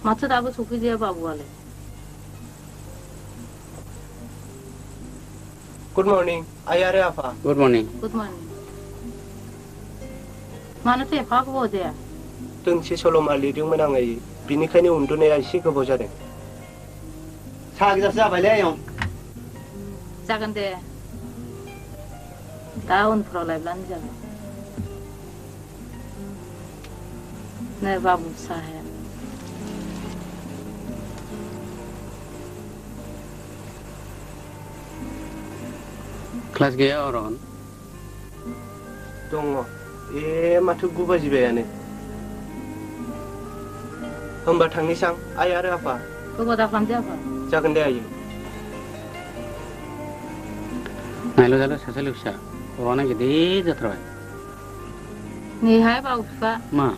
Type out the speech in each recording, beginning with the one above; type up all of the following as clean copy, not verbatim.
마트 다고 속이지야 바보가래. Good morning. Ayare apa? Good morning. Good morning. Mana teh bago 어디야? 등치 솔로말 리딩만 앙이 비니카니 운동해야 이시 그보 자네. 사기 잡사 발려요. 작은데 다운 프로라이브란 자. 내 바보 사해. Kelas gaya orang. 동어. 마트 구바 집에야네. 험바 탕니상 아야레 apa? 그거다 감지 apa? 작은데 아이. Nailo jalo sasa lusa. Orang gede jatra. 니 하이 바보 봐. Ma.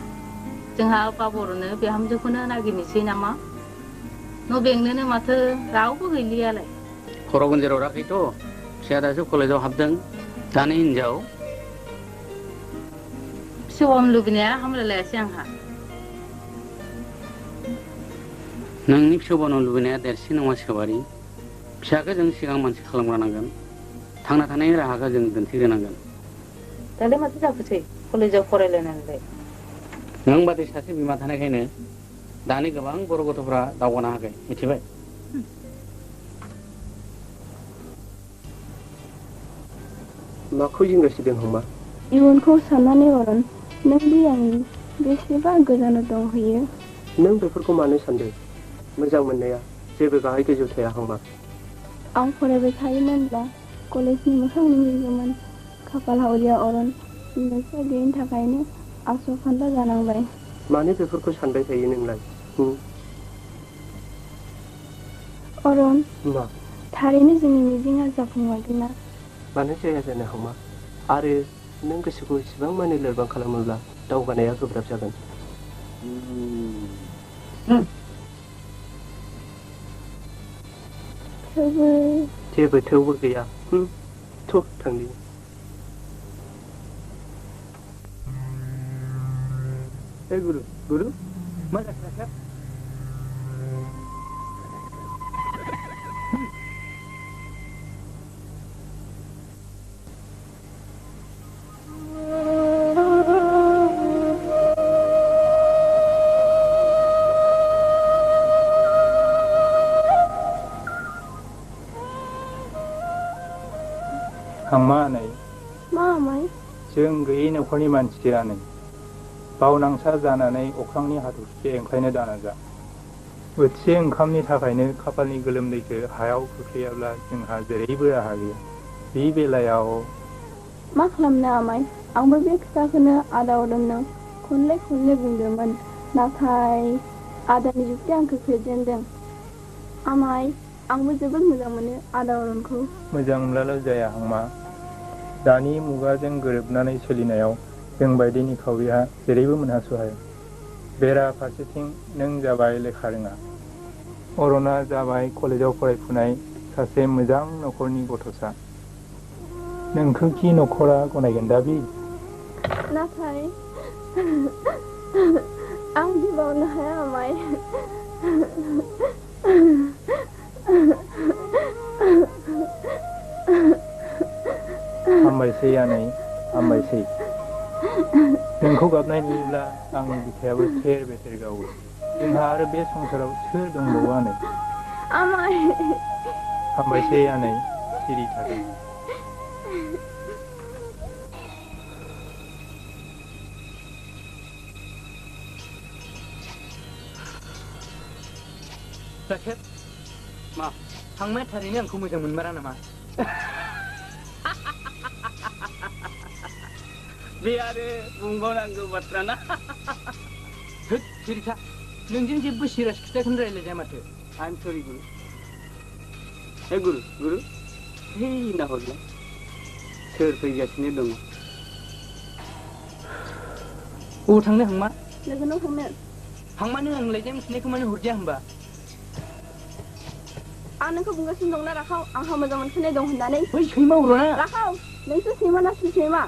정하 바보로는 비 함주구는 하기니 시냐마. 너 백내는 마트 라우고 길리야래. Korogun jero rak itu. Saya ada college habdeng. Tani injau. 시험 루비냐 함을래 시향하. Nang shobono lubine dersi nama sekabari. Siaga jeng sigang mansi kalamranagan. Thangna thanai rahaga jeng dentigenagan. 달래 마트 잡으세요. 콜레저 코레레는데. Nang bati sasi bima thanai kaine. Dani gabang boro gotofra dawgana hagai. Miथिbai. 마 코징가 시댕 험마. 이혼코 산나네 어른 नोंदि आंनि बेसेबा गोजानाव दंहैयो नों बेफोरखौ मानो सानदों मोजां मोननाया जेबो गाहाय गोजौ थाया हांमा आं फरायबाय थायोमोनब्ला कलेजनि मोखां नुहैगौमोन खाफाल हावरिया अरन नोंसोर गैयिनि थाखायनो आस'खान्दा जानांबाय मानो बेफोरखौ सानबाय थायो नोंलाय अरन मा थारैनो जोंनि मिजिंआ जाफुंमारगोन ना मानो जाया जानो हांमा आरो नों गोसोखौ इसेबां माने लोरबां खालामोब्ला दावगानाया गोब्राब जागोन जेबो थेवबो गैया थ' थांनि ए गुरु मा जाखो हांमानै मामाय जों गैयै नखरनि मानसियानो बावनांसा जानानै अख्रांनि हाथरखि एंख्लायनो दानाजा बोथिसे ओंखामनि थाखायनो खाफालनि गोलोमदैखौ हायाव खोख्लैयाब्ला जोंहा जेरैबो राहा गैया बे बेलायाव मा खालामनो आमाय आंबो बे खोथाखौनो आदा अरननो खनले बुंदोंमोन नाथाय आदानि जुक्तिया आंखौ फेजेनदों आमाय आंबो जोबोद मोजां मोनो आदा अरनखौ मोजां मोनब्लाल' जाया हांमा दानि मुगाजों गोरोबनानै सोलिनायाव जों बायदि निखावरिहा जेरैबो मोनहासहाय बेरा फारसेथिं नों जाबाय लेखा रोङा अरना जाबाय कलेजाव फरायफुनाय सासे मोजां नखरनि गथ'सा नोंखौ खि नखरा गनायगोन दा बि नाथाय आं गिबावनो हाया आमाय हामबायसै आनै हामबायसै नोंखौ गाबनाय नुयोब्ला आंनि बिखायाबो थेर बेथेर गावो जोंहा आरो बे संसाराव सोर दंबावो आनै आमाय हामबायसै आनै सिरि थादों राखेब मा थांनाय थारैनो आंखौ मोजां मोनमारा नामा बे आरो बुंबावनांगौ बाथ्रा ना होद सिरिथा नोंजों जेबो सिरियास खोथाखौनो रायलायजाया माथो I'm sorry गुरु हे गुरु हे नाहरलाय सोर फैगासिनो दङ बबाव थांनो हांमा लोगोनाव थांनो हांमानो आं लाइजाम सुनायखौ मानो हरजाया होनबा आं नोंखौ बुंगासिनो दंना राखाव आंहा मोजां मोनखानाय दं होननानै बै सैमा अरना राखाव नोंसो सैमा ना सैमा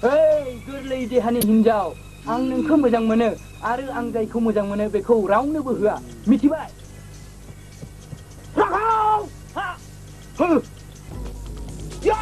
ओइ गोरलै देहानि हिनजाव आं नोंखौ मोजां मोनो आरो आं जायखौ मोजां मोनो बेखौ रावनोबो होआ मिथिबाय राखाव हा हो या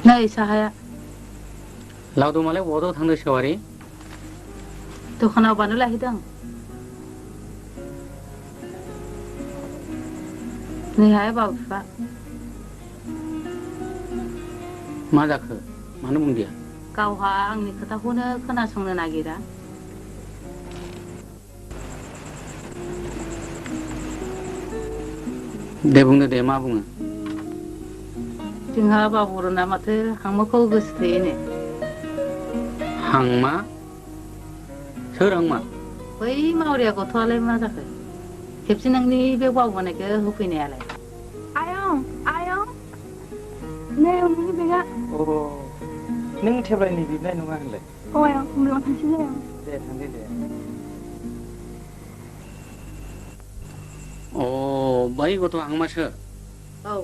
नै साहाया लावदुमालाय बहाथ' थांदों सेवारि दखानाव बानलु लाहैदों नैहाय बाबु बिफा मा जाखो मानो बुंदिया गावहा आंनि खोथाखौनो खोनासंनो नागिरा दे बुंदो दे मा बुङो जोंहा बाबुरना माथो हांमाखौ गोसो थोयोनो हांमा सोर हांमा बै मावरिया गथ'आलाय मा जाखो खेबसे नोंनि बे बावबोनायखौ होफैनायालाय आयं आयं नै नोंनि बेगा नों थेब्लायनि बिबनाय नङा होनलाय औ आयं होमब्ला थांसै आयं दे थांदे दे अ बै गथ' हांमासो औ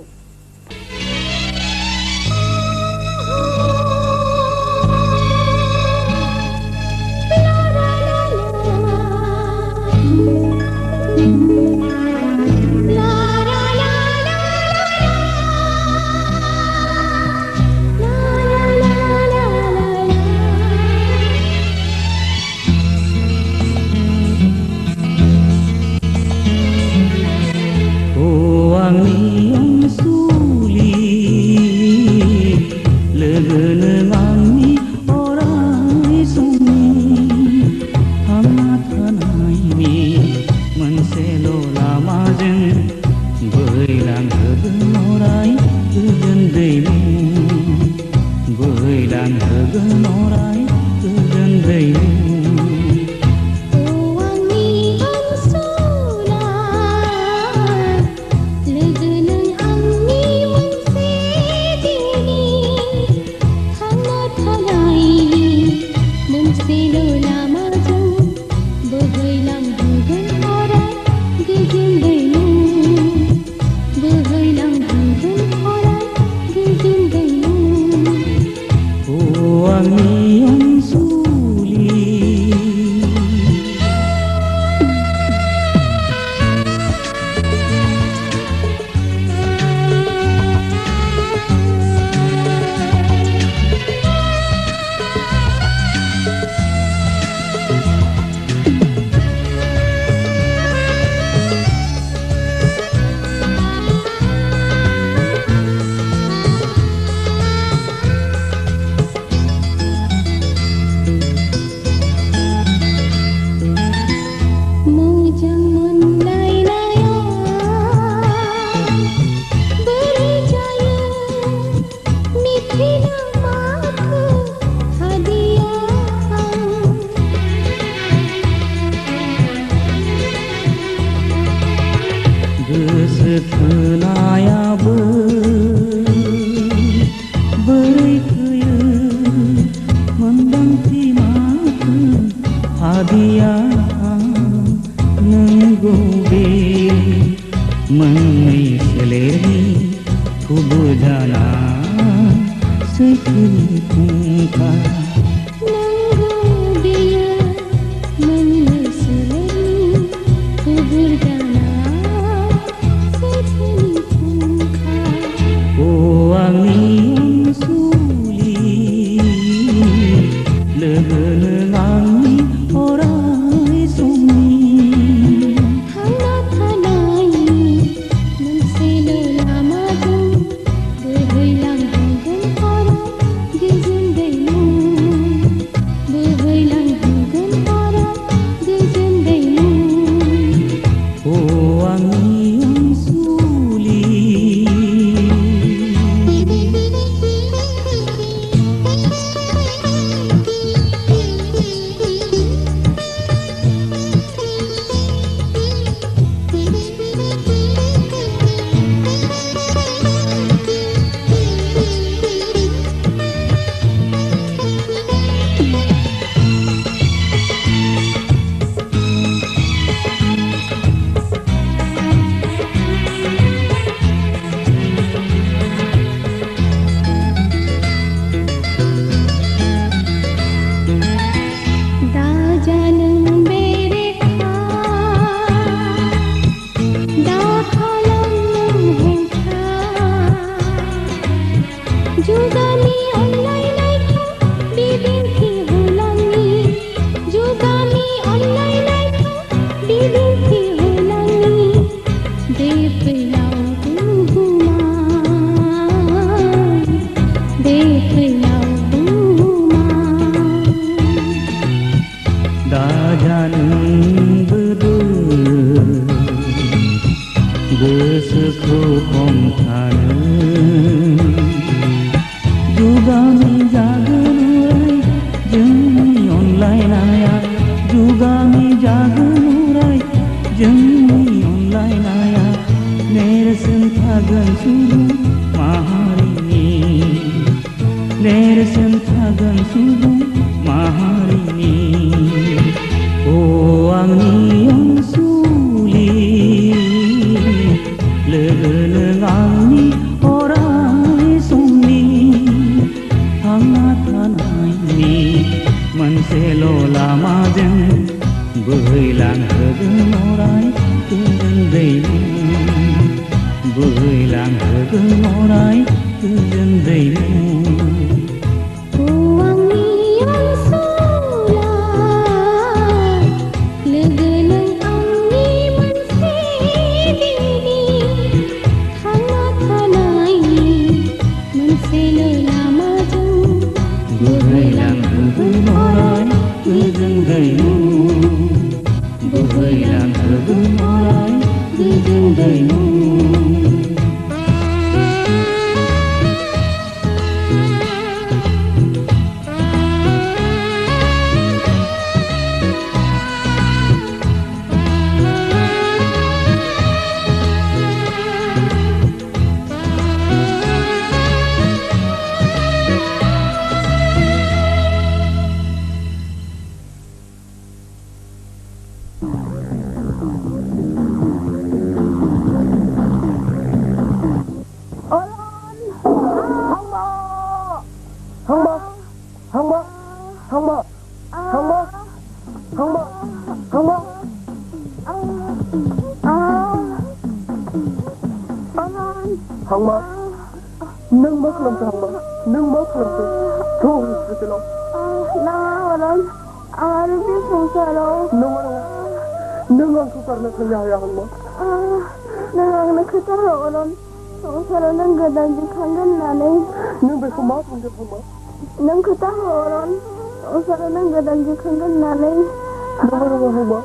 गोजाना सैथोनि फुंखा नंगौ बेयो मोननैसोलै गुबुर जाना सैथोनि फुंखा ओ आंनि अनसुलि लोगो नों आंनि अराय समनि थांना थानायनि मोनसेल' लामाजों बोहैलांहोगोन अराय गोजोन दैमु बोहैलांहोगोन अराय गोजोन दैमु ओ आंनि अनसुलि दाजानों बेरेखा दा खालामनों हेंथा जुगामि अनलायनायखौ बिदिन्थि होलांनि जुगामि अनलायनायखौ बिदिन्थि होलांनि बे फैलाव बुहुमाव बे फैलाव बुहुमाव दाजानोंबोदो गोसोखौ हमथानो जुगामि जागोन अराय जोंनि अनलायनाया जुगामि जागोन अराय जोंनि अनलायनाया नेरसोन थागोन सुबुं माहारिनि नेरसोन थागोन सुबुं माहारिनि ओ आंनि अनसुलि लोगो नों आंनि अराय समनि थांना थानायनि मोनसेल' लामाजों बोहैलांहोगोन अराय गोजोन दैमु बोहैलांहोगोन अराय गोजोन दैमु ओ आंनि अनसुला लोगो नों आंनि मोनसे दिनि थांना थानायनि मोनसेल' लामाजों बोहैलांहोगोन अराय गोजोन दैमु बोहैलांहोगोन अराय गोजोन दैमु हांमा नों मा खालामखो हांमा नों मा खालामखो थौ हस्पिटालाव नाङा अरन आं आरो बे संसाराव नङा नङा नों आंखौ गारना थांनो हाया हांमा नों आंनो खोथा हो अरन संसाराव नों गोदान जिखांगोन होननानै नों बेखौ मा बुंदों हांमा नों खोथा हो अरन संसाराव नों गोदान जिखांगोन होननानै नङा नङा हांमा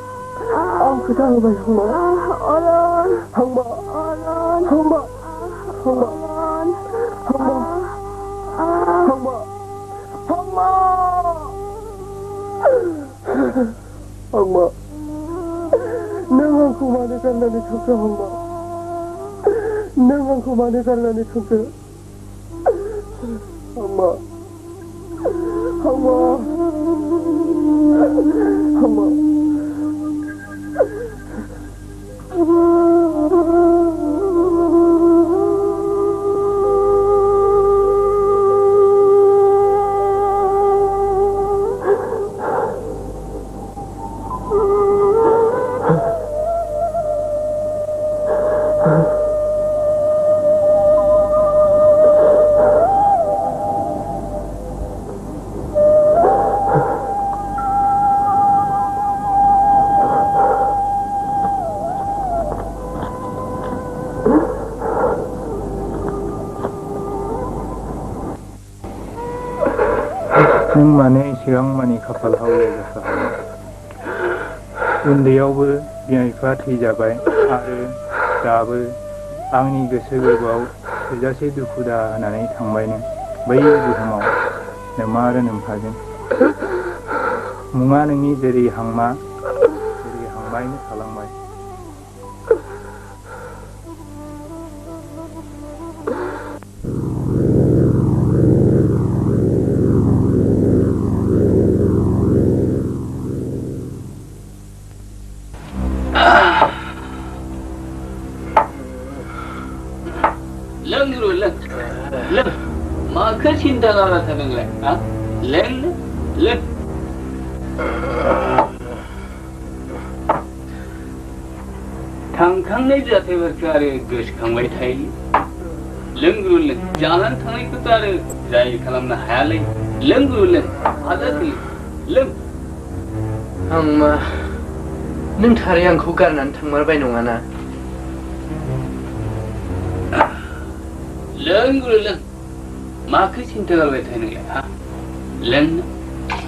आं खोथा होबाय हांमा अरन हांमा अरन हांमा हांमा अरन हांमा हांमा हांमा हांमा नों आंखौ मानो गारनानै थांखो हांमा नों आंखौ मानो गारनानै थांखो हांमा हांमा हांमा नों मानो एसेबां मानि खाफाल हावरिया जाखो हामा? उन्दैयावबो बिमा बिफा थैजाबाय आरो दाबो आंनि गोसो गोरबोआव थोजासे दुखु दाहा होनानै थांबाय नों बै बुहुमाव नोमा आरो नोम्फाजों। मुङा नोंनि जेरै हांमा जेरै हांबायनो थालांबाय। लों गुरु लों लों माखौ सिन्था खालामना थादोंलाय हा लों लों थांखांनाय जाथायफोरखौ आरो गोसोखांबाय थायो लों गुरु लों जानानै थांनायखौथ' आरो जाय खालामनो हायालै लों गुरु लों हाजासे लों हांमा नों थारै आंखौ गारनानै थांमारबाय नङाना? लों गुरु लों माखौ सिन्था खालामबाय थायो नोंलाय हा लों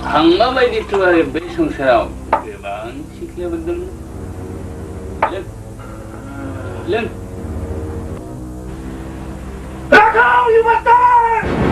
हांमा बायदिथ' आरो बे संसाराव गोबां सिख्लाफोर दं लों लों Rakau, you must die!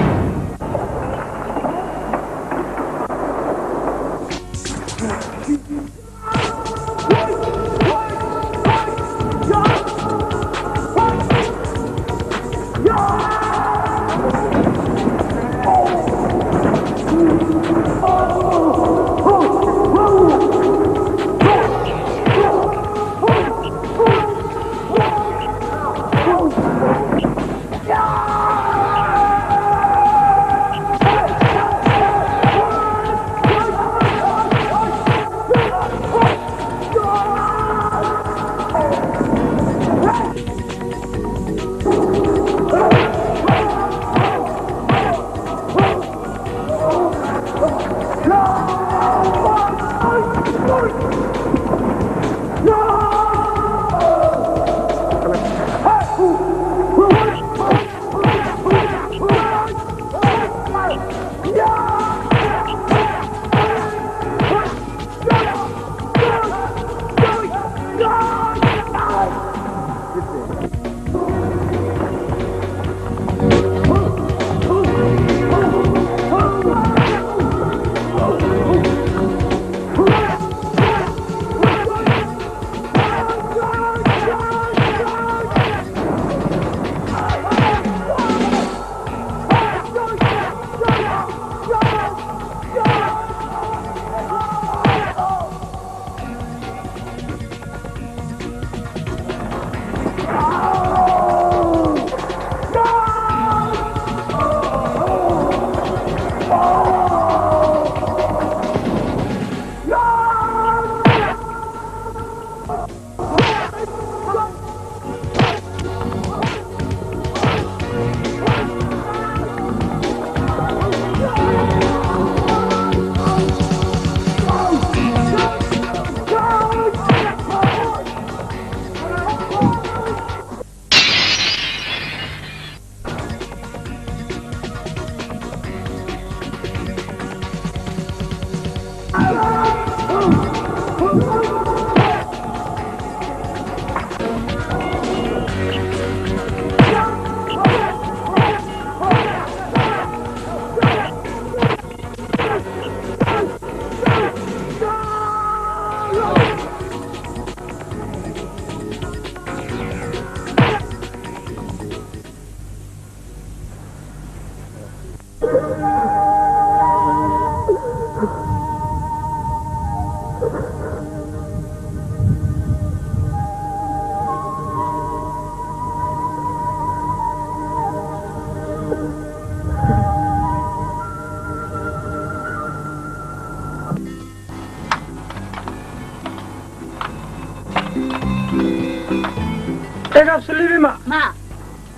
absolutely मा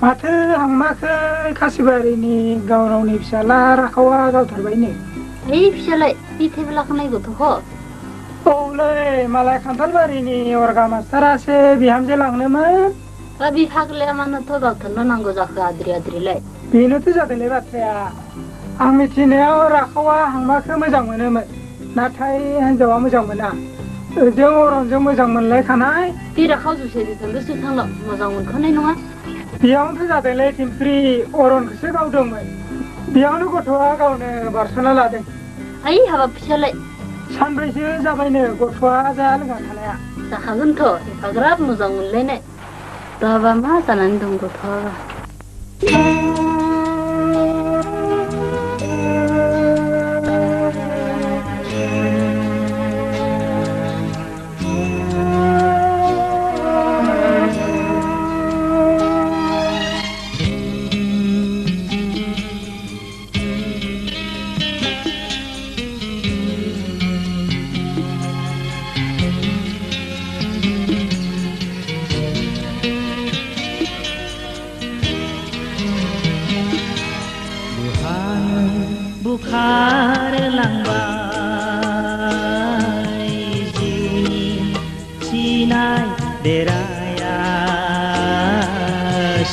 माथो हांमाखै खासिबारिनि गावरावनि फिसाला राखावा गावथारबायनो ओइ फिसालाय बि थेबलाखौ नायगौथ' ह औलै मालाय खान्थालबारिनि अरगा मास्टारासो बिहामजो लांनोमोन दा बि फाग्लाया मानोथ' गावथारनो नांगौ जाखो आद्रि आद्रिलाय बेनोथ' जादोंलै बाथ्राया आं मिथिनायाव राखावा हांमाखौ मोजां मोनोमोन नाथाय हिनजावा मोजां मोना ओजों अरनजों मोजां मोनलायखानाय बे राखाव जुसेरिजों गोसो थांल' मोजां मोनखानाय नङा बेयावनोथ' जादोंलै थिमफ्रि अरनखौसो गावदोंमोन बेयावनो गथ'आ गावनो बारस'ना लादों आइ हाबा फिसालाय सानब्रैसो जाबायनो गथ'आ जाया लोंना थानाया जाखागोनथ' एफाग्राब मोजां मोनलायनाय दाबा मा जानानै दं गथ'आ बुखार लांबाय जिउनि थिनाय देराया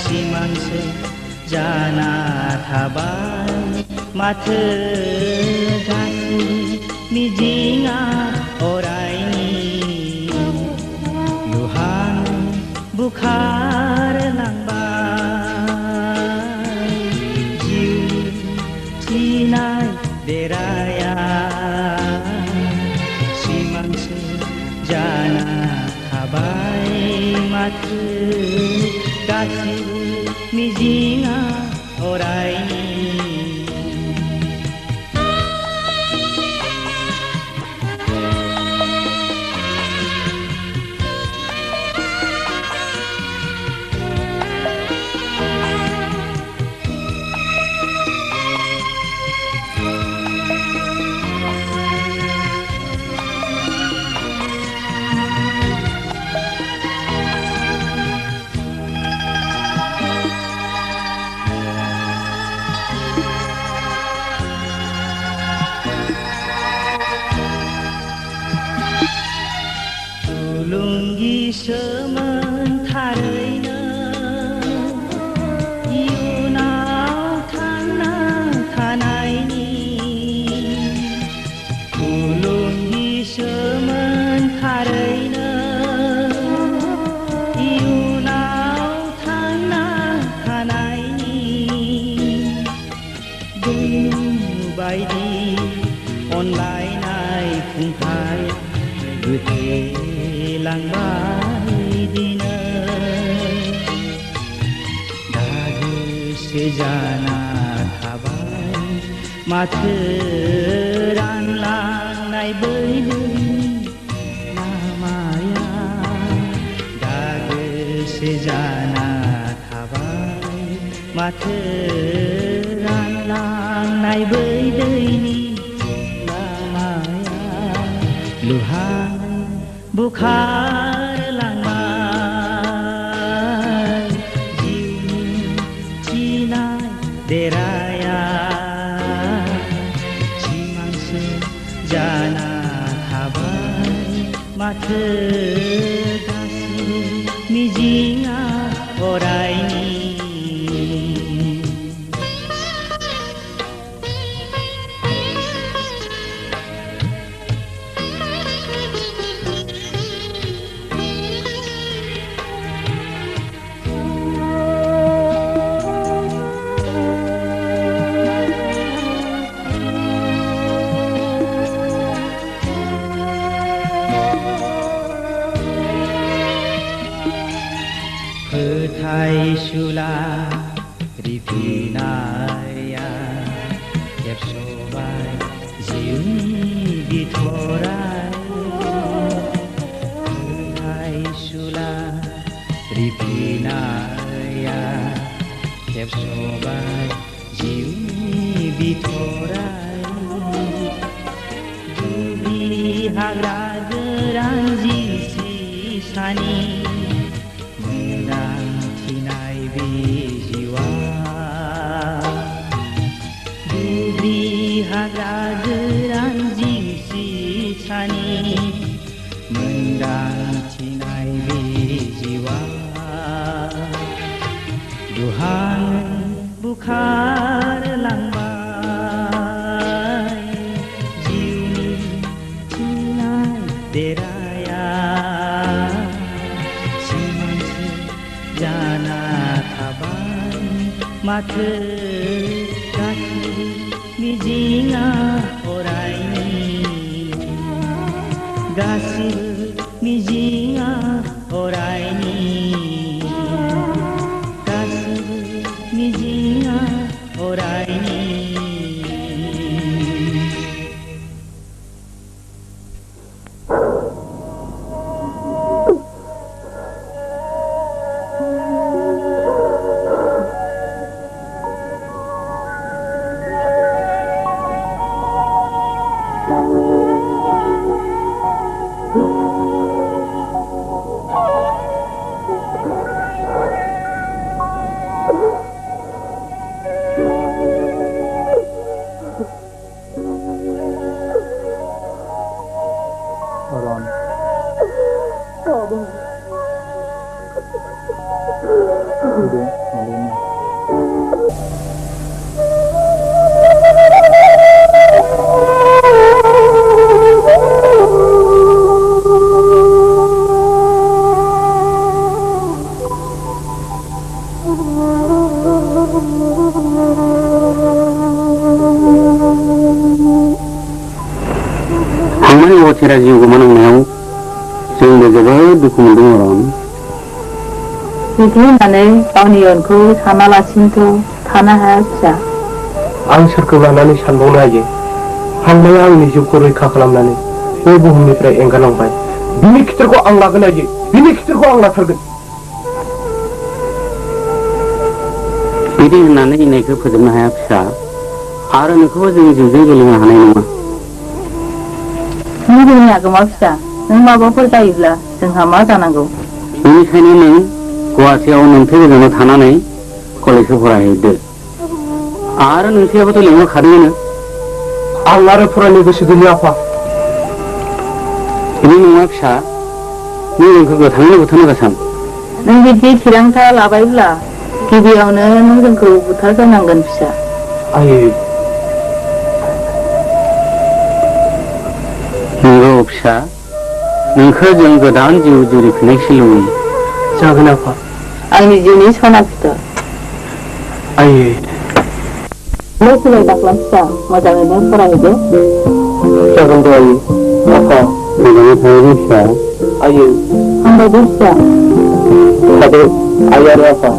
सिमांसो जाना थाबाय माथो गासै मिजिंआ अरायनि लुहां बुखार लांबाय जिउनि थिनाय देराया सिमांसो जाना थाबाय माथो गासिबो मिजिंआ अरायनि सोमोन थारैनो इयुनाव थांना थानायनि थुलुंगिसोमोन थारैनो इयुनाव थांना थानायनि दैनु बायदि अनलायनाय खुंथाय गोथे लांबाय दिनो दागोसे जाना थाबाय माथो रानलांनाय बैनि लामाया दागोसे जाना थाबाय माथो रानलांनाय बै दैनि लामाया लुहां बुखार लांबाय जिउनि थिनाय देराया सिमांसो जाना थाबाय माथो गासिबो मिजिंआ अरायनि फोथायसुला रिफिनाया खेबस'बाय जिउनि बिथराय फोथायसुला रिफिनाया खेबस'बाय जिउनि बिथराय दुब्लि हाग्रा गोरान जिंसि सानि मोनदांथिनाय बे जिउआ दुब्लि हाग्रा गोरान जिंसि सानि मोनदांथिनाय बे जिउआ दुहां बुखार लांबाय माथो गासिबो मिजिंआ अरायनि गासिबो मिजिंआ अरायनि गासिबो मिजिंआ अरायनि Oron. Udah, malin. थांनाय अथेरा जिउ गोमानांनायाव जोंबो जोबोद दुखु मोनदों अरन बिदि होननानै गावनि इयुनखौ सानालासिनोथ' थानो हाया फिसा आं सोरखौ लानानै सानबावनो हायो हांमाया आंनि जिउखौ रैखा खालामनानै बे बुहुमनिफ्राय एंगारलांबाय बिनि खिथेरखौ आं लागोन हायो बिनि खिथेरखौ आं लाथारगोन बिदि होननानै इनायखौ फोजोबनो हाया फिसा आरो नोंखौबो जों जिउजों गेलेनो हानाय नङा नों जोंनि आगोमा फिसा नों माबाफोर जायोब्ला जोंहा मा जानांगौ बेनिखायनो नों गुवाहाटियाव नोंथां गोजानाव थानानै कलेजखौ फरायहैदो आरो नोंथाङाबोथ' लिंहरखादोंनो आं आरो फरायनो गोसो गैया आफा बिदि नङा फिसा नों जोंखौ गोथाङैनो बुथारनो गोसान नों बिदि थिरांथा लाबायब्ला गिबियावनो नों जोंखौ बुथारग्रोनांगोन फिसा आयै नंगौ फिसा नोंखौ जों गोदान जिउ जुरिफिननायसो लुबैयो जागोन आफा आंनि जिउनि सना फिथर आयै नों फैलाय दाख्ला फिसा मोजाङैनो फरायहैदो जागोन दे आयै आफा मोजाङै थाहैदो फिसा आयै हामबायदे फिसा थादो आयै आरो आफा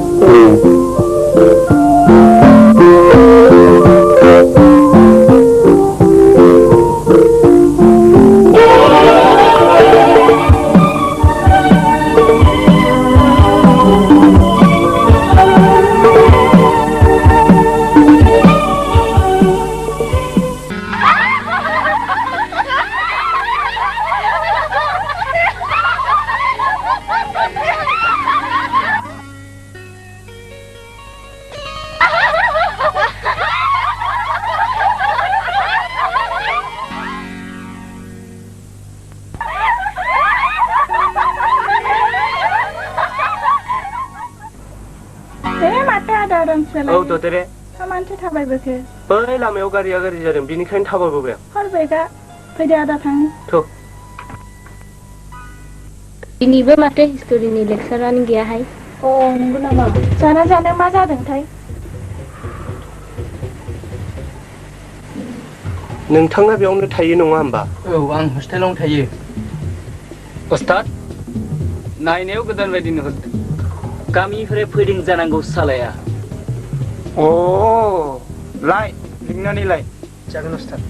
औ ददेरे मानसि थाबायबोखो बै लामायाव गारिया गाज्रि जादों बिनिखायनो थाबायबोबाय आं हरबायगा फैदो आदा थांनि थ' दिनैबो माथो हिस्ट'रिनि लेक्सारानो गैयाहाय अ नंगौ नामा जानो मा जादोंथाय नोंथाङा बेयावनो थायो नङा होमबा औ आं हस्टेलावनो थायो उस्ताद नायनायाव गोदान बायदि नुहुरदों गामिनिफ्राय फैदों जानांगौ सालाया अ लाय लिंनानै लाय जागोन उस्ताद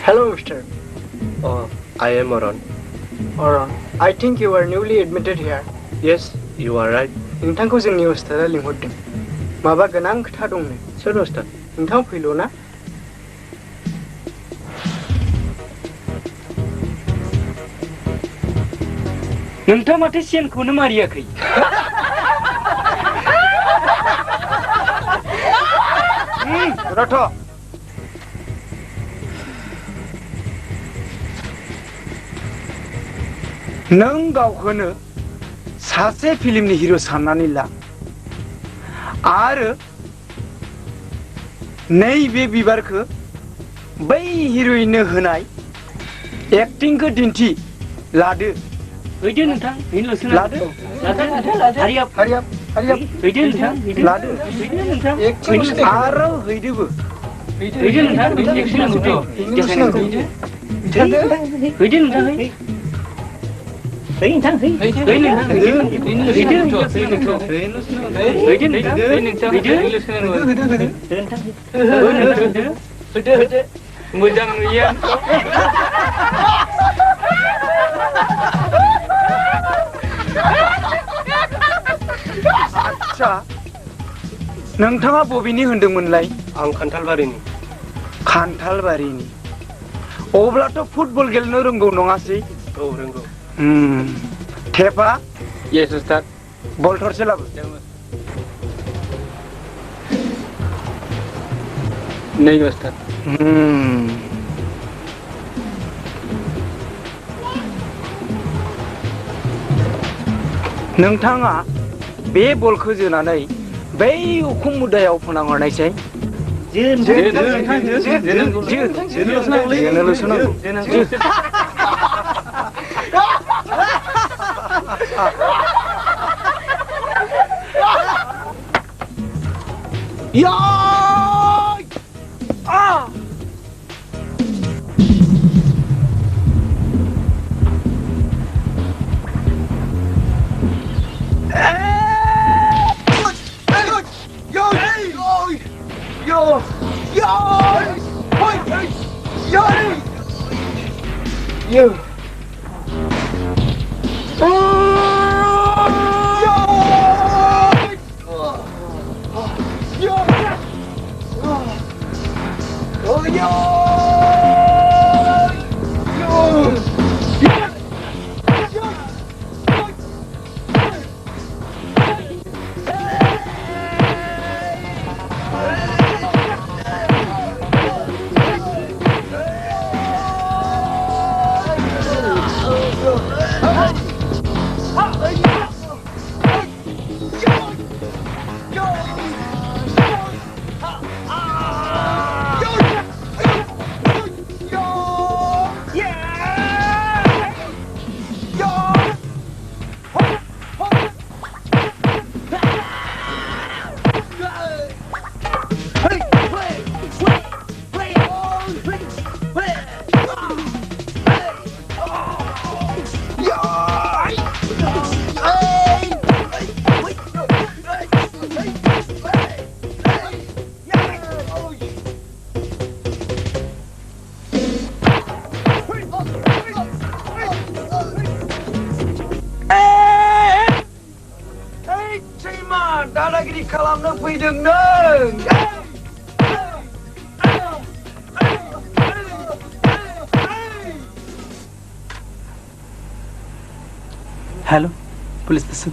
Hello, mister. Oh, I am Oron. Oron, I think you are newly admitted here. Yes, you are right. नोंथांखौ जोंनि उस्तादा लिंहरदों माबा गोनां खोथा दंनो सोर उस्ताद नोंथां फैल' ना नोंथाङा माथो सेनखौनो मारियाखै रथ' नों गावखौनो सासे फिल्मनि हिर' साननानै ला आरो नैबे बिबारखौ बै हिर'इननो होनाय एक्टिंखौ दिन्थि लादो हैदो नोंथां हैनोल'सो लादो हारियाब हैदो नोंथां लादो आरो हैदोबो हैदो नोंथां एक्सन नांगौथ' देखायनांगौ हैदो नोंथां है नोंथां है नोंथां हैदो मोजां नुयो आच्छा नोंथाङा बबेनि होनदोंमोनलाय आं खान्थालबारिनि अब्लाथ' फुटबल गेलेनो रोंगौ नङासै औ रोंगौ टेपा येस उस्ताद बल थरसे लाबो नै उस्ताद नोंथाङा बे बलखौ जोनानै बै उखुम मुदायाव फोनांहरनायसै जोनोल'सो नांगौ दादागिरि खालामनो फैदों नों हेलो पुलिस स्टेशन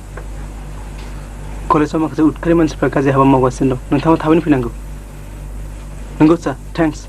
कलेजाव माखासे उदखारि मानसिफ्रा गाज्रि हाबा मावगासिनो दं नोंथाङा थाबैनो फैनांगौ नंगौ सार थेंक्स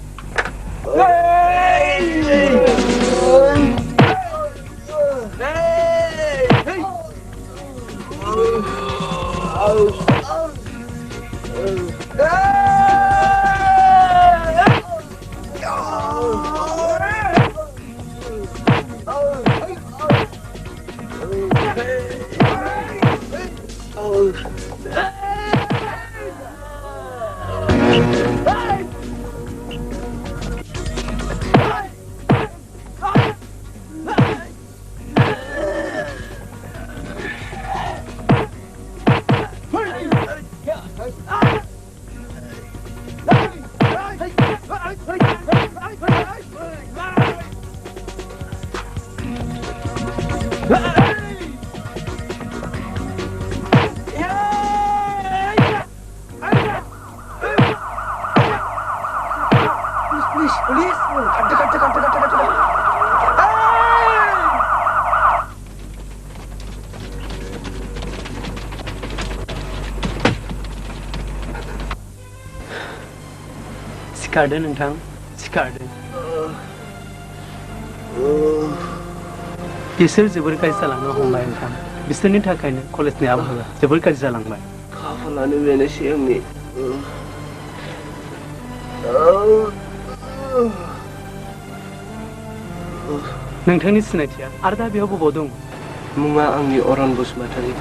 सिखारदो नोंथां सिखारदो बिसोर जोबोर गाज्रि जालांनो हमबाय नोंथां बिसोरनि थाखायनो कलेजनि आबहावाया जोबोर गाज्रि जालांबाय हाङानो बेनोसै आंनि नोंथांनि सिनायथिया आरो दा बेयाव बबाव दं? मुङा आंनि अरन बसुमतारी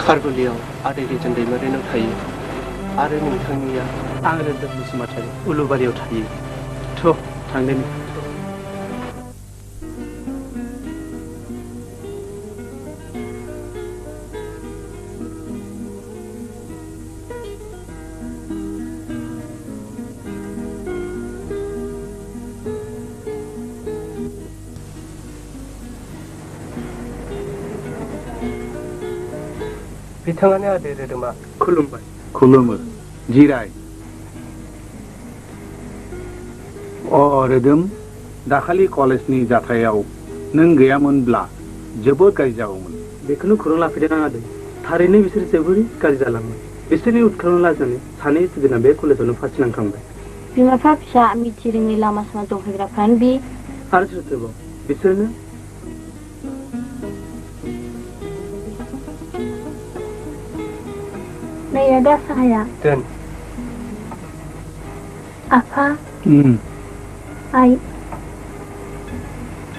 खारगुलियाव आदै रिजोन दैमारिनाव थायो आरो नोंथांनिया? आं रोदोम बसुमतारी उलुबारियाव थायो। थ' थांदोनि। बिथाङानो आदै रोदोमा। खुलुमबाय। खुलुमो जिराय। रोदोम, दाखालि कलेजनि जाथायाव नों गैयामोनब्ला जोबोद गाज्रि जागौमोन। बेखौनो खौरां लाफैदों आं आदै। थारैनो बिसोर जोबोरै गाज्रि जालांबाय। बिसोरनि उदखाराव लाजानो सानै स्टुडेन्टआ बे कलेजावनो फासि नांखांबाय। बिमा फिसा मिथिरोङै लामा सामा दंहैग्राफ्रानो बे। आरो सोरबाव बिसोरनो नै आदा साहाया दोन। आफा आइ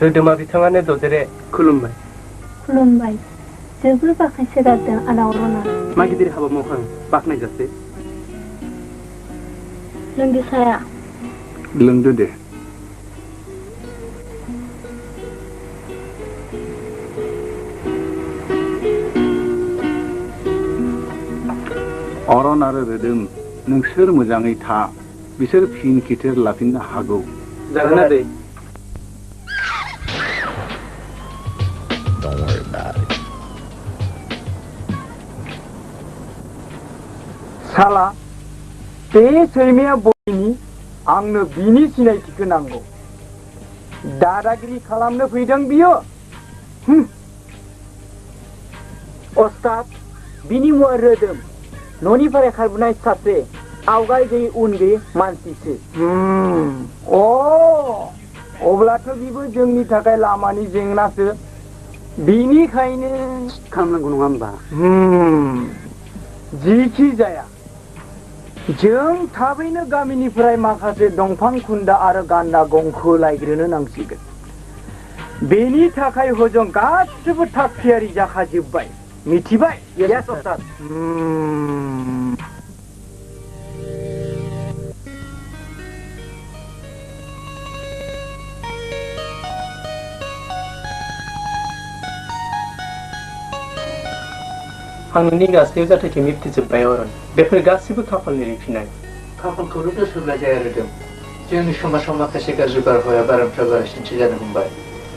रोदोमा बिथाङानो ददेरे। खुलुमबाय। खुलुमबाय। जोबोर बाख्नायसो गारदों आदा अरना। मा गिदिर हाबा मावखां बाख्नायजासे। लोंदो साया। लोंदो दे। अरन आरो रोदोम, नोंसोर मोजाङै था। बिसोर फिन खिथेर लाफिननो हागौ। जागोन आदै। साला बे सैमाया बयनि आंनो बिनि सिनायथिखौ नांगौ। दादागिरि खालामनो फैदों बियो। अस्ताद, बिनि मुङा रोदोम। न'निफ्राय खारबोनाय सासे आवगाय गैयै उन गैयै मानसिसो। अब्लाथ' बिबो जोंनि थाखाय लामानि जेंनासो। बिनिखायनो खालामनांगौ नङा होमबा? जिखि जाया जों थाबैनो गामिनिफ्राय माखासे दंफां खुन्दा आरो गान्दा गंखौ लायग्रोनो नांसिगोन। बेनि थाखाय हजों गासिबो थाग थियारि जाखाजोब्बाय। मिथिबाय? आं नोंनि गासैबो जाथायखौ मिथिजोब्बाय अरन। बेफोर गासिबो खाफालनि रिफिनाय। खाफालखौल' सोब्ला जाया रोदोम। जोंनि समाजाव माखासे गाज्रि बारहावाया बारानिफ्राय बारासिनसो जानो हमबाय।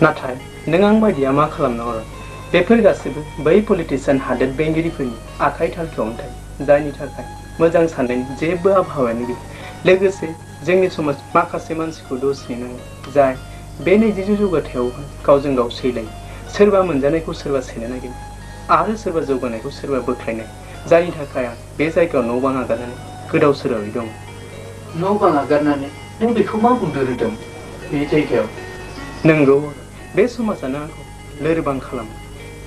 नाथाय नों आं बायदिया मा खालामनो अरन? बेफोर गासिबो बै पलिटिसियान हादोर बेंगिरिफोरनि आखाइ थालखौनो थायो, जायनि थाखाय मोजां साननायनि जेबो आबहावायानो गैया। लोगोसे जोंनि समाज माखासे मानसिखौ दसेनो नाङो, जाय बे 20 जौगाथायाव गावजों गाव सैलायो। सोरबा मोनजानायखौ सोरबा सेनो नागिरो आरो सोरबा जौगानायखौ सोरबा बोख्लायनाय। जायनि थाखाय आं बे जायगायाव न' बां नागारनानै गोदाव सोरावै दं। न' बां नागारनानै नों बेखौ मा बुंदो रोदोम? बे जायगायाव नंगौ, बे समाजानो आंखौ लोरबां खालामो,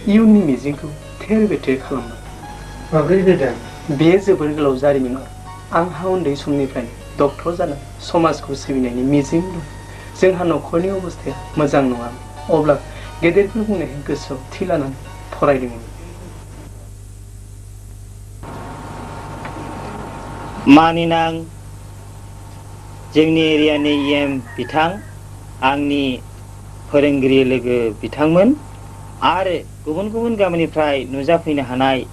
इयुननि मिजिंखौ थेर बेथेर खालामो। माब्रै रोदोम? बेयो जोबोर गोलाव जारिमिन। आंहा उन्दै समनिफ्रायनो डक्टर जानानै समाजखौ सिबिनायनि मिजिं दं। जोंहा न'खरनि अबस्थाया मोजां नङा, अब्ला गेदेरफोर बुंनायखौ गोसोआव थि लानानै फरायदोंमोन। मानिनां जोंनि एरियानि EM बिथां, आंनि फोरोंगिरि लोगो बिथांमोन आरो गुबुन गुबुन गामिनिफ्राय नुजाफैनो हानाय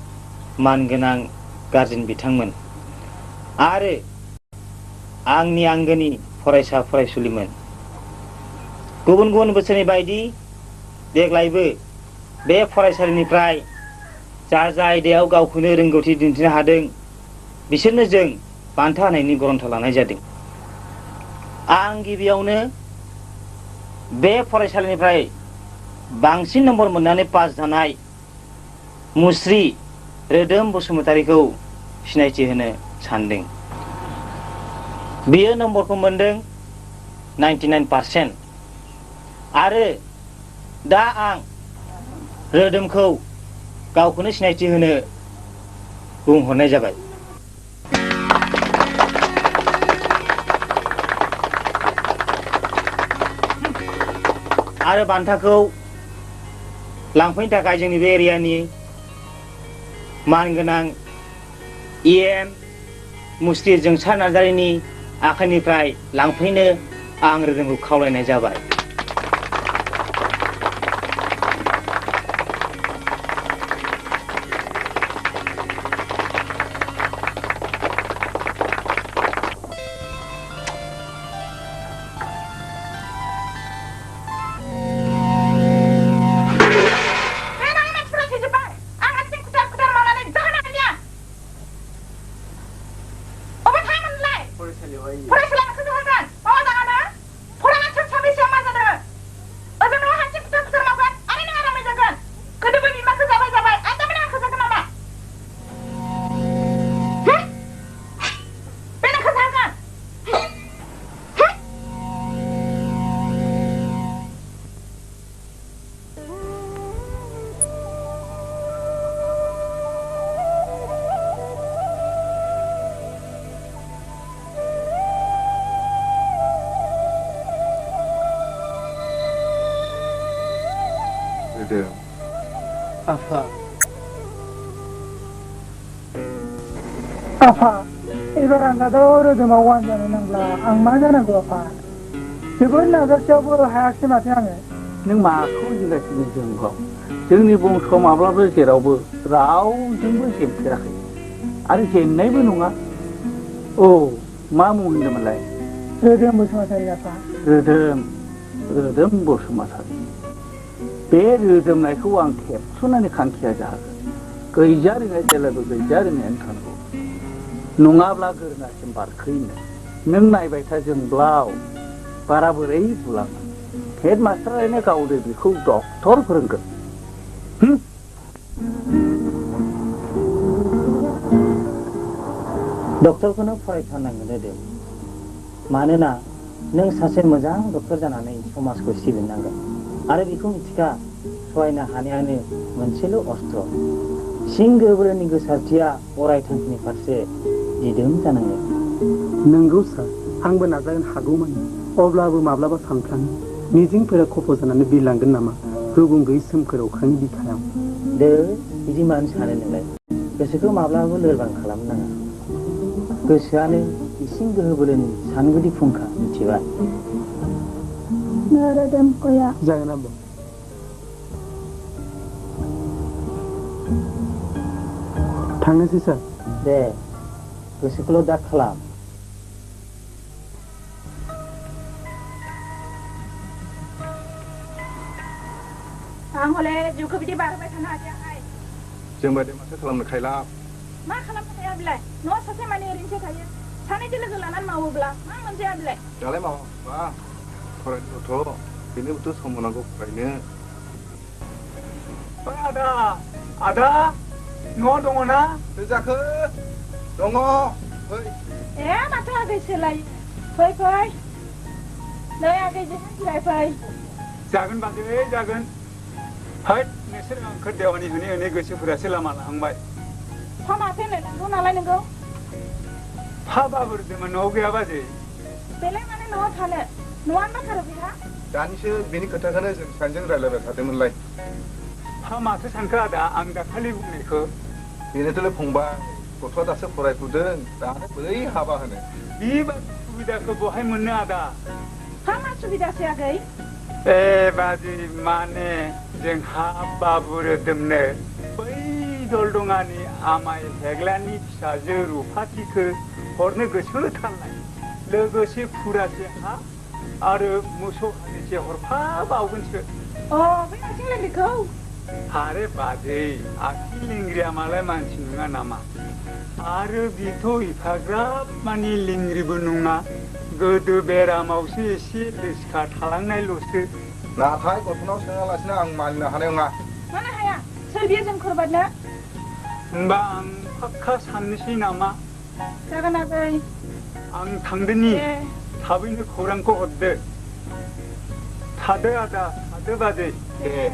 मानगोनां गारजेन बिथांमोन आरो आंनि आंगोनि फरायसा फरायसुलिमोन। गुबुन गुबुन बोसोरनि बायदि देग्लायबो बे फरायसालिनिफ्राय जा आयदायाव गावखौनो रोंगौथि दिन्थिनो हादों बिसोरनो जों बान्था होनायनि गरन्थ लानाय जादों। आं गिबियावनो बे फरायसालिनिफ्राय बांसिन नम्बर मोननानै पास जानाय मुस्रि रोदोम बसुमतारीखौ सिनायथि होनो सानदों। बियो नम्बरखौ मोनदों 99%। आरो दा आं रोदोमखौ गावखौनो सिनायथि होनो बुंहरनाय जाबाय। आरो बान्थाखौ लांफैनो थाखाय जोंनि बे एरियानि मानगोनां EM मुस्रि जोंसार नार्जारिनि आखाइनिफ्राय लांफैनो आं रोदोमखौ खावलायनाय जाबाय। आफा एबार आनजादाव रोदोमाव वान जानो नांब्ला आं मा जानांगौ आफा? जोबोद नाजासेयावबो हायाखिसै माथो आङो। नों माखौ जिंगासिनो जोंखौ? जोंनि बंस'आव माब्लाबो जेरावबो रावजोंबो जेनफेराखै आरो जेननायबो नङा। औ मा मुं होनदोंमोनलाय? रोदोम बसुमतारी आफा। रोदोम बसुमतारी। बे रोदोमनायखौ आं खेबस'नानै खांखिया जाहोगोन। गैजा रोंनाय जेब्लाबो गैजा रोंनायानो थानांगौ, नङाब्ला गोरोनासिम बारखोयो। नों नायबाय था जोंब्लाव बारा बोरै बुलाङो। हेड मास्टारानो गावदो बेखौ डक्टर फोरोंगोन। डक्टरखौनो फरायथारनांगोन रोदोम, मानोना नों सासे मोजां डक्टर जानानै समाजखौ सिबिनांगोन। आरो बेखौ मिथिखा, सहायनो हानायानो मोनसेल' अस्त्र। सिं गोबोरनि गोसारथिया अराय थांखिनि फारसे दिदोम जानांगोन। नंगौ सार, आंबो नाजागोन हागौमानि। अब्लाबो माब्लाबा सानफ्लाङो, मिजिंफोरा खफ' जानानै बिरलांगोन नामा रुगुं गैयै सोमखोर अख्रांनि बिखायाव। दे बिदि मानो सानो नोंलाय? गोसोखौ माब्लाबाबो लोरबां खालामनाङा। गोसोआनो इसिं गोहो बोलोनि सानगुदि फुंखा, मिथिबाय? रोदोम गया जागोन आबौ। थांनोसै सार। दे गोसोखौल' दाद खालाम। आं हले जिउखौ बिदि बारहोबाय थानो हायाखै। जों बायदि माथो खालामनो खायला? मा खालामनो हाया बिलाय? न'आव सासे माने ओरैनोसो थायो। सानैजों लोगो लानानै मावोब्ला मा मोनजाया बिलाय? दालाय मावा मा फरायनोथ' बेनोबोथ' सम होनांगौ फरायनो। आदा न'आव दङ ना? जाखो दङ। ए माथो आगैसोलाय? फै नै आगैजों जिरायफै। जागोन बाजै जागोन। हैद नोंसोर आंखौ देवानि होनै गोसोफोरासो लामा लाहांबाय। फा माथो नंगौ नालाय नोंगौ। फा बाबुरदोंमोन न'आव गैया बाजै। बेलाय माने न'आव थानो? न'आनो दंथारो बेहा? दानिसो बेनि खोथाखौनो जों सानैजों रायज्लायबाय थादोंमोनलाय। फा माथो सानखो आदा आं दाखालि बुंनायखौ? बेनोथ'लै फंबाय, गथ'आ दासो फरायफुदों, दानो बोरै हाबा होनो? बेबादि सुबिदाखौ बहाय मोननो आदा? मा सुबिदासो आगै? ए बाजै माने जोंहा बाबु रोदोमनो बै दलदङानि आमाय हेग्लानि फिसाजो रुफाथिखौ हरनो गोसोथारनाय। लोगोसे फुरासे हा आरो मोसौ हालिसे हरफाबावगोनसो। बे आथिं लेंग्रिखौ? आरे बाजै, आथिं लेंग्रिया मालाय मानसि नङा नामा? आरो बेथ' एफाग्राब मानि लेंग्रिबो नङा, गोदो बेरामावसो एसे लोसखा थालांनायल'सो। नाथाय गथ'नाव सोङालासिनो आं मानिनो हानाय नङा। मानो हाया? सोर बियो जोंखरबादनो? होनबा आं फाक्का साननोसै नामा? जागोन आगै। आं थांदोनि, थाबैनो खौरांखौ हरदो। थादो आदा, थादो बाजै। दे।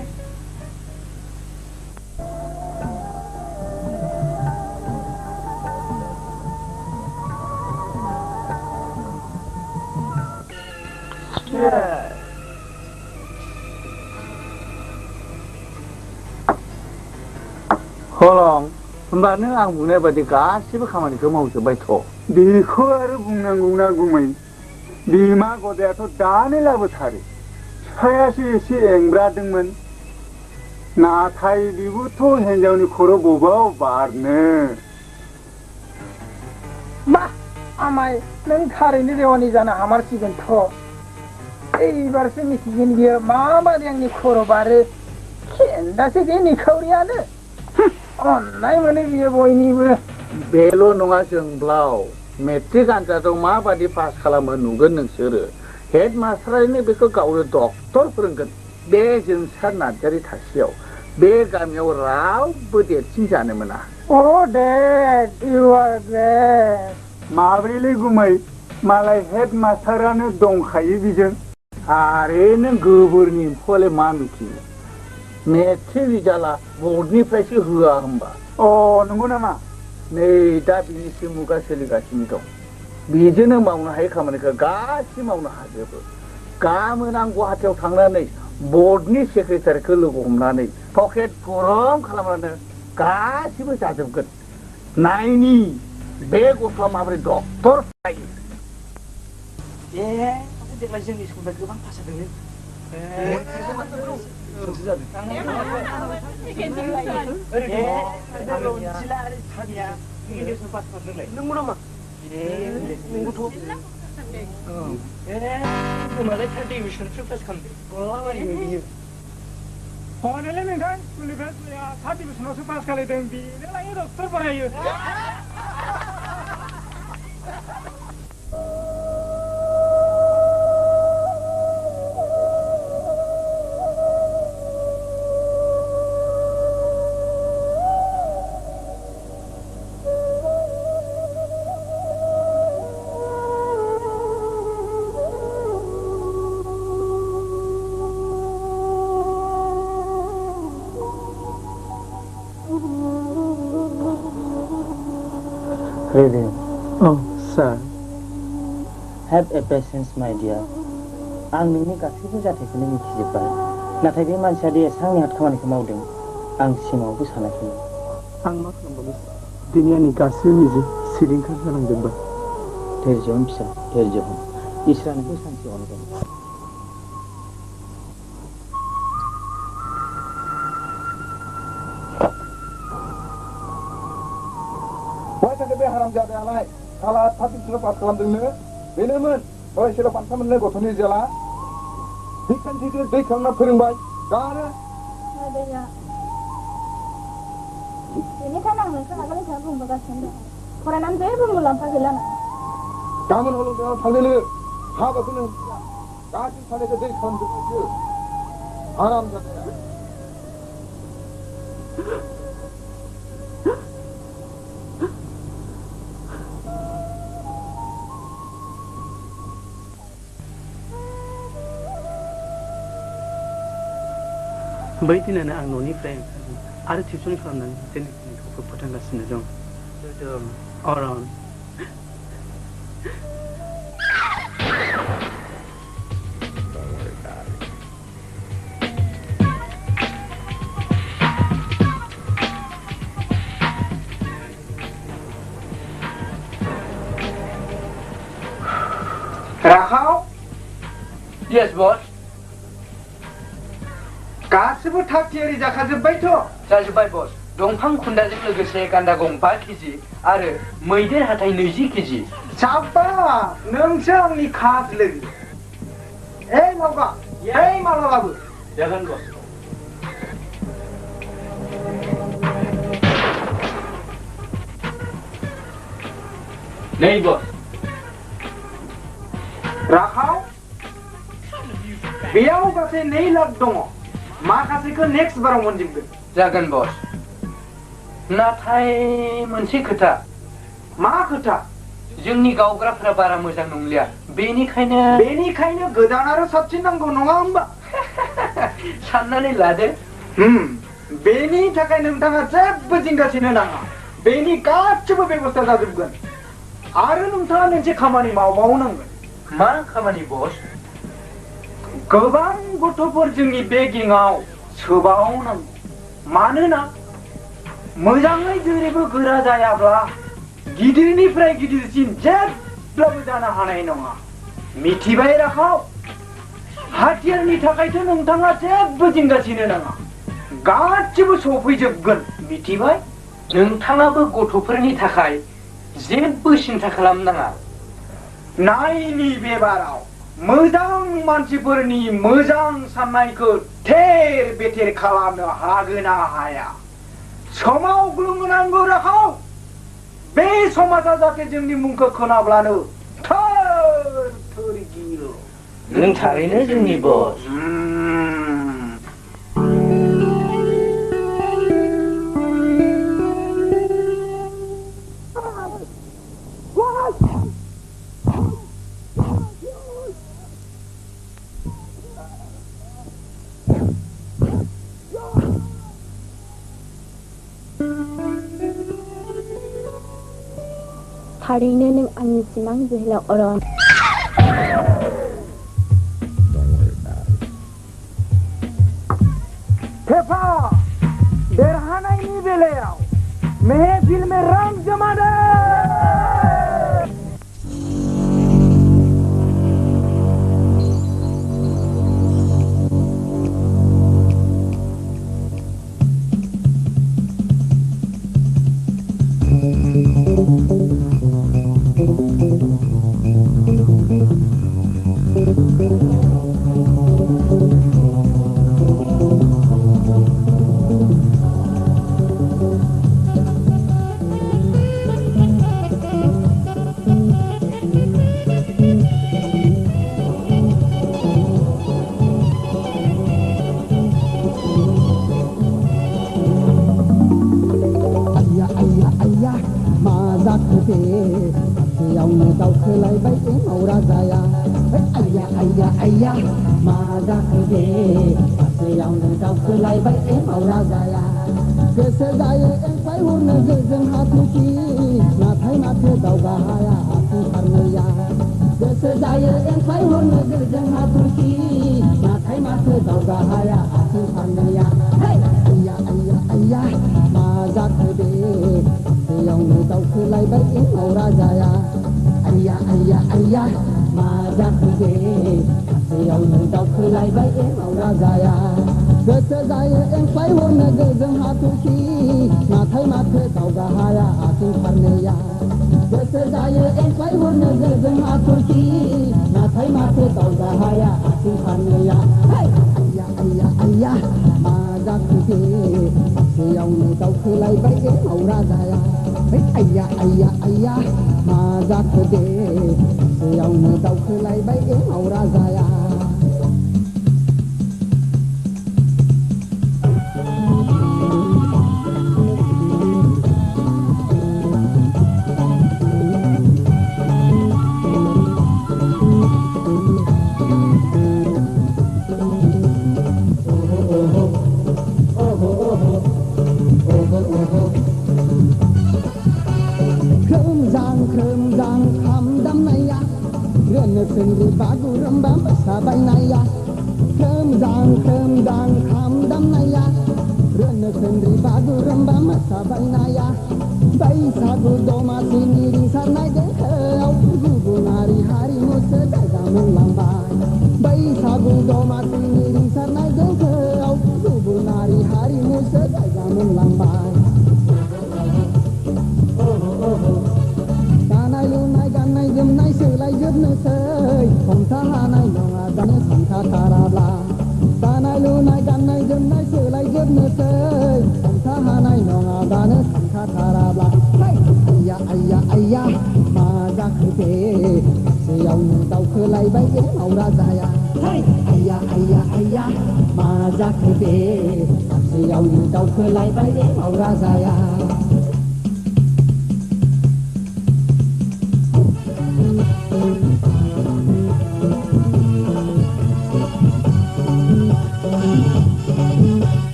हलं होमबा नों आं बुंनाय बादि गासिबो खामानिखौ मावजोब्बायथ' बेखौ आरो बुंनांगौना गुमै बिमा गदायाथ' दानो लाबोथारो फिफायासो एसे एंब्रादोंमोन नाथाय बेबोथ' हिनजावनि खर' बबाव बारनो मा आमाय नों थारैनो रेवानि जानो हामारसिगोनथ' एबारसो मिथिगोन बियो माबादि आंनि खर' बारो खेन्दासो बे निखावरियानो अननाय मोनो बियो बयनिबो बेल' नङा जोंब्लाव मेट्रिक आनजादाव माबादि पास खालामो नुगोन नोंसोरो हेड मास्टारनो बेखौ गावनो डक्टर फोरोंगोन बे जोंसार नार्जारि थासेयाव बे गामियाव रावबो देरसिन जानो मोना अ डेड इउ आर ग्रेट माब्रैलै गुमै मालाय हेड मास्टारानो दंखायो बिजों आरे नों गोबोरनि एम्फौआलाय मा मिथियो मेट्रिक रिजाल्टआ बर्डनिफ्रायसो होआ होमबा अ नंगौ नामा नै दा बिनिसो मुगा सोलिगासिनो दं बेजोंनो मावनो हायै खामानिखौ गासिबो मावनो हाजोबो गाबोन आं गुवाहाटियाव थांनानै बर्डनि सेक्रेटारिखौ लोगो हमनानै पकेट गरम खालामनानै गासिबो जाजोबगोन नायनि बे गथ'आ माबोरै डक्टर जायो देग्लाय जोंनि स्कुलनिफ्राय गोबां पास जादोंलै नंगौ नामा नंगौथ' होमबालाय थार्ड डिभिजनसो पास खालामदों बियो हनोलाय नोंथां स्कुलनिफ्राय थार्ड डिभिजनावसो पास खालामदों बेनो लायो डक्टर फरायो Reverend. Oh, sir. Have a patience, my dear. आं नोंनि गासैबो जाथायखौनो मिथिजोब्बाय नाथाय बे मानसिया दि एसां नेहाथ खामानिखौ मावदों आं सिमाङावबो सानाखैमोन आं मा खालामबावनो दिनै आंनि गासैबो मिजिं सिलिंखार जालांजोब्बाय धैर्य हन फिसा धैर्य हन इसोरा नोंखौ सानसे अनगोन बे हाराम जानायालाय काला थार्टिसोल' पास खालामदोंनो बेनोमोन फरायसालियाव बान्था मोननाय गथ'नि जेला बिखान्थिखौ दै खालामना फोरोंबाय दानो बेनिखायनो आं नोंखौ आगोलनि सायाव बुंबोगासिनो दं फरायनानै जेबो मुलाम्फा गैला ना गाबोन हलंदायाव थांदोनो हाबाखौनो गासैबो सानैखौ दै खालामजोबनोसो हाराम जानाया बै दिनानो आं न'निफ्राय आरो टिउसन खालामनानै जोंनि गथ'खौ फोथांगासिनो दं अरन राखाव Yes, boss. गासिबो थाग थियारि जाखाजोब्बायथ' जाजोब्बाय बस दंफां खुन्दाजों लोगोसे गान्दा गं 5 केजि आरो मैदेर हाथाय 20 केजि साबा नोंसो आंनि खास लोगो ओइ मावगा ओइ मालाबाबो जागोन बस नै बस राखाव बेयाव गासै 2 लाख दङ माखासेखौ नेक्स्ट बाराव मोनजोबगोन जागोन बस नाथाय मोनसे खोथा मा खोथा जोंनि गावग्राफोरा बारा मोजां नंलिया बेनिखायनो गोदान आरो साबसिन नांगौ नङा होमबा साननानै लादो बेनि थाखाय नोंथाङा जेबो जिंगासिनो नाङा बेनि गासिबो बेबस्था जाजोबगोन आरो नोंथाङा मोनसे खामानि मावबावनांगोन मा खामानि बस गोबां गथ'फोर जोंनि बे गेंआव सोबावनांगौ मानोना मोजाङै जेरैबो गोरा जायाब्ला गिदिरनिफ्राय गिदिरसिन जेब्लाबो जानो हानाय नङा मिथिबाय राखाव हाथियारनि थाखायथ' नोंथाङा जेबो जिंगासिनो नाङा गासिबो सफैजोबगोन मिथिबाय नोंथाङाबो गथ'फोरनि थाखाय जेबो सिन्था खालामनाङा नायनि बे बाराव मोजां मानसिफोरनि मोजां साननायखौ थेर बेथेर खालामनो हागोन ना हाया समाव ग्लुंनांगौ राखाव बे समाजा जाहाथे जोंनि मुंखौ खोनाब्लानो थोर थोर गियो नों थारैनो जोंनि बस थारैनो नों आंनि सिमां जोहोलाव अरन थेफा देरहानायनि बेलायाव महफिल में रंग जमा दे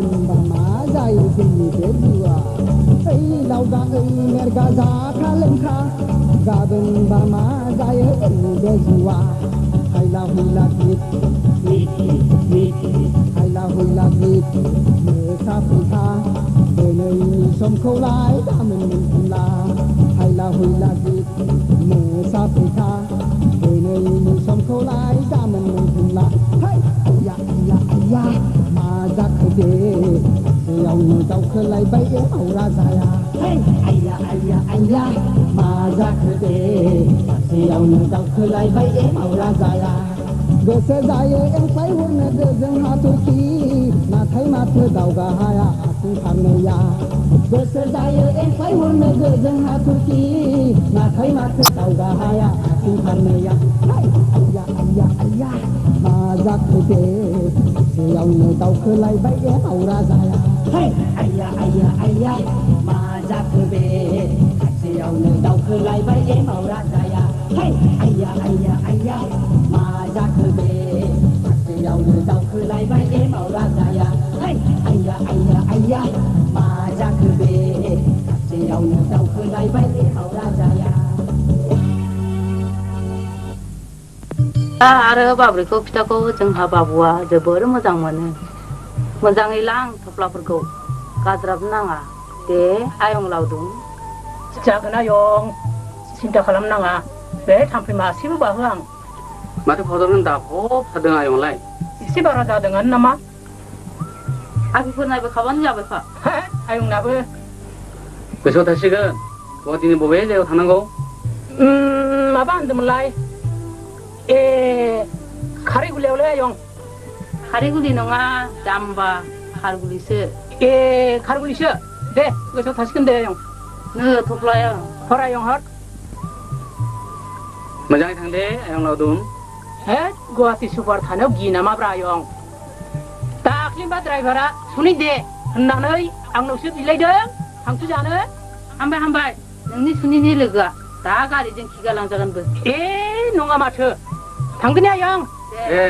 गाबोनबा मा जायो जोंनि बे जिउआ ओइ लावगा ओइ मेरगा जाखा लोंखा गाबोनबा मा जायो जोंनि बे जिउआ हायला हुइला गित हायला हुइला गित मोसा फैथा दिनैनि समखौलाय गाबोन मोनफिनला हायला हुइला गित मोसा फैथा दिनैनि समखौलाय गाबोन मोनफिनला आया आया आया मा जाखो दे सासेयावनो दावखोलायबाय एमावरा जाया आया आया आया मा जाखो दे सासेयावनो दावखोलायबाय एमावरा जाया गोसो जायो एंख्लाय हरनो गोजों हाथरखि नाथाय माथो दावगा हाया आथिं फारनैया गोसो जायो एंख्लाय हरनो गोजों हाथरखि नाथाय माथो दावगा हाया आथिं फारनैया आया आया आया मा जाखो दे सासेयावनो दावखोलायबाय एमावरा जाया आया आया आया मा जाखो दे सासेयावनो दावखोलायबाय एमावरा जाया आया आया आया मा जाखो दे सासेयावनो दावखोलायबाय एमावरा जाया आया आया आया मा जाखो दे सासेयावनो दावखोलायबाय एमावरा जाया दा आरो बाब्रैखौ फिथाखौ जोंहा बाबुआ जोबोर मोजां मोनो मोजाङै लां थफ्लाफोरखौ गाज्राब नाङा दे आयं लावदुम जागोन आयं सिन्था खालामनाङा बे थाम्फै मासेबो बाहो आं माथो फावदारगोन दाफब थादों आयंलाय एसे बारा जादोंआनो नामा आबिफोर नायबोखाबानो जाबायफा आयंनाबो गोसोआव थासिगोन दिनै बबे जायगायाव थांनांगौ माबा होनदोंमोनलाय ए खारैगुलियावलै आयं खारैगुलि नङा जाम्बा खारगुलिसो ए खारगुलिसो दे गोसोआव थासिगोन दे आयं नो थफ्लाया हर आयं हर मोजाङै थांदे आयं लावदुम गुवाहाटि सुपार थानायाव गियो नामाब्रा आयं दाख्लिबा ड्राइभारा सुनि दे होननानै आंनावसो बिलायदों थांसु जानो हामबाय हामबाय नोंनि सुनिनि लोगोआ दा गारिजों खिगालांजागोनबो ए नङा माथो थांगोन आयं दे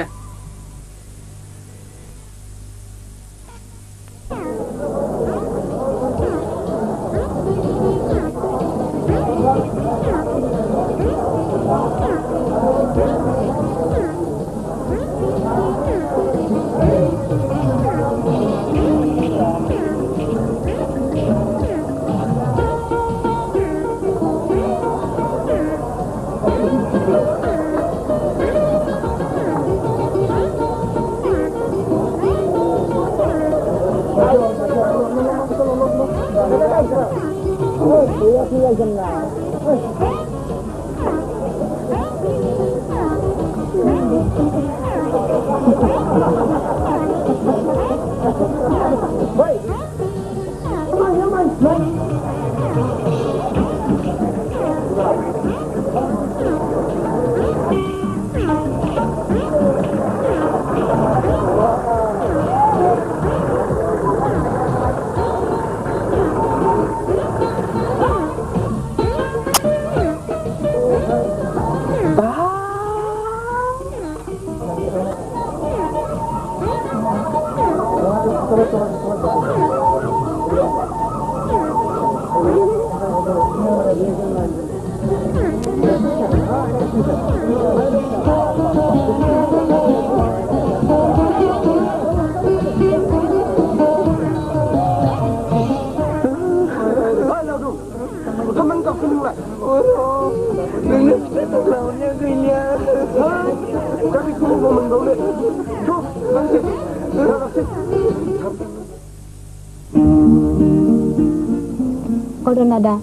अरनादा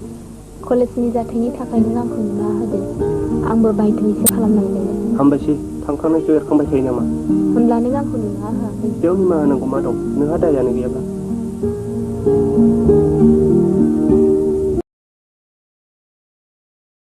कलेजनि जाथायनि थाखाय नों आंखौ निमाहा होदो आंबो बायथ'यैसो खालामनांदोंमोन हामबायसै थांखांनायसो एरखांबाय थायो नामा होनब्ला नों आंखौ निमाहा होआखै बेयाव निमाहा होनांगौ मा दं नोंहा दायानो गैयाब्ला